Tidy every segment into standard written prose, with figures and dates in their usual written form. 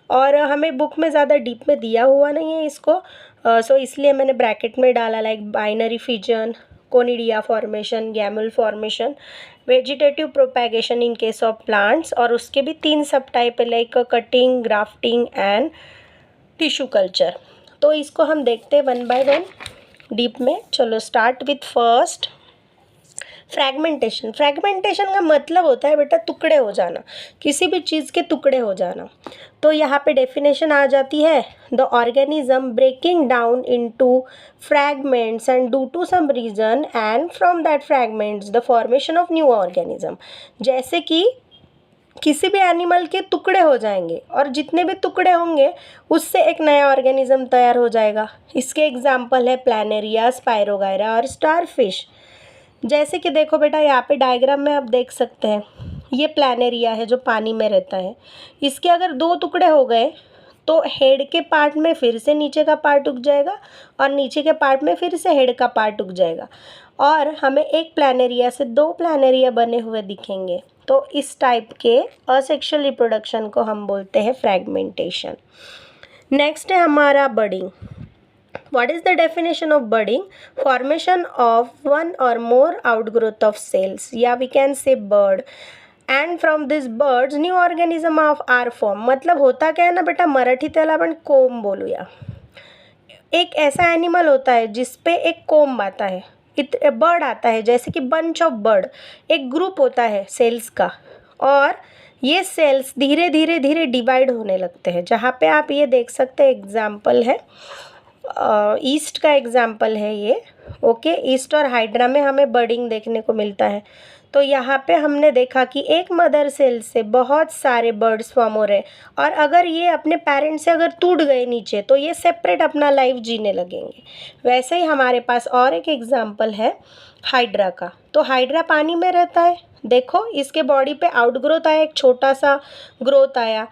और हमें बुक में ज़्यादा डीप में दिया हुआ नहीं है इसको, सो इसलिए मैंने ब्रैकेट में डाला, like binary fission, conidia formation, gemmule formation, vegetative propagation in case of plants, और उसके भी 3 सब टाइप है, like cutting, grafting and tissue culture. तो इसको हम देखते हैं वन बाय वन डीप में। चलो start with first, fragmentation. Fragmentation का मतलब होता है बेटा टुकड़े हो जाना, किसी भी चीज़ के टुकड़े हो जाना। तो यहाँ पे डेफिनेशन आ जाती है, the organism breaking down into fragments and due to some reason and from that fragments the formation of new organism. जैसे कि किसी भी एनिमल के टुकड़े हो जाएंगे और जितने भी टुकड़े होंगे उससे एक नया ऑर्गेनिज्म तैयार हो जाएगा। इसके एग्जाम्पल है प्लैनेरिया, स्पायरोगायरा और स्टारफिश। जैसे कि देखो बेटा, यहाँ पे डायग्राम में आप देख सकते हैं, ये प्लैनेरिया है जो पानी में रहता है। इसके अगर 2 टुकड़े हो गए तो हेड के पार्ट में फिर से नीचे का पार्ट उग जाएगा और नीचे के पार्ट में फिर से हेड का पार्ट उग जाएगा, और हमें एक प्लैनेरिया से 2 प्लैनेरिया बने हुए दिखेंगे। तो इस टाइप के असेक्सुअल रिप्रोडक्शन को हम बोलते हैं फ्रैगमेंटेशन। नेक्स्ट है हमारा budding. What is the definition of budding? Formation of one or more outgrowth of cells, या we can say bud, and from these buds new organism of are formed। मतलब होता क्या है ना बेटा, मराठी त्याला आपण कोंब बोलूया। एक ऐसा एनिमल होता है जिसपे एक कोंब आता है, बर्ड आता है, जैसे कि बंच ऑफ बर्ड, एक ग्रुप होता है सेल्स का, और ये सेल्स धीरे धीरे धीरे डिवाइड होने लगते हैं। जहाँ पे आप ये देख सकते हैं, एग्जाम्पल है ईस्ट का एग्जाम्पल है ये, ओके। ईस्ट और हाइड्रा में हमें बर्डिंग देखने को मिलता है। तो यहाँ पे हमने देखा कि एक मदर सेल से बहुत सारे बर्ड्स फॉर्म हो रहे हैं, और अगर ये अपने पेरेंट्स से अगर टूट गए नीचे तो ये सेपरेट अपना लाइफ जीने लगेंगे। वैसे ही हमारे पास और एक एग्जाम्पल है हाइड्रा का। तो हाइड्रा पानी में रहता है, देखो इसके बॉडी पे आउटग्रोथ आया, एक छोटा सा ग्रोथ आया,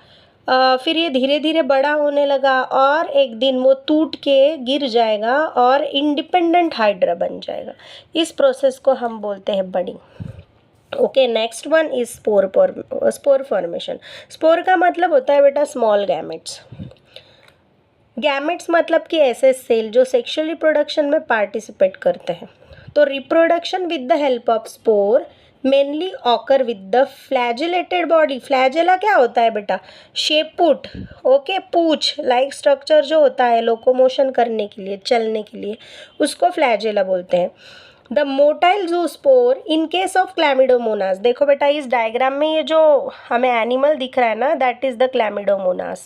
फिर ये धीरे धीरे बड़ा होने लगा और एक दिन वो टूट के गिर जाएगा और इंडिपेंडेंट हाइड्रा बन जाएगा। इस प्रोसेस को हम बोलते हैं budding. Okay, next one is spore formation. Spore का मतलब होता है बेटा स्मॉल गैमेट्स। गैमेट्स मतलब कि ऐसे सेल जो सेक्सुअल रिप्रोडक्शन में पार्टिसिपेट करते हैं। तो reproduction with the help of spore mainly occur with the flagellated body. Flagella क्या होता है बेटा, शेपुट, ओके, पूछ लाइक स्ट्रक्चर जो होता है लोकोमोशन करने के लिए, चलने के लिए, उसको फ्लैजेला बोलते हैं। The motile zoospore in case of Chlamydomonas. देखो बेटा इस डायग्राम में ये जो हमें एनिमल दिख रहा है ना, दैट इज द क्लैमिडोमोनास।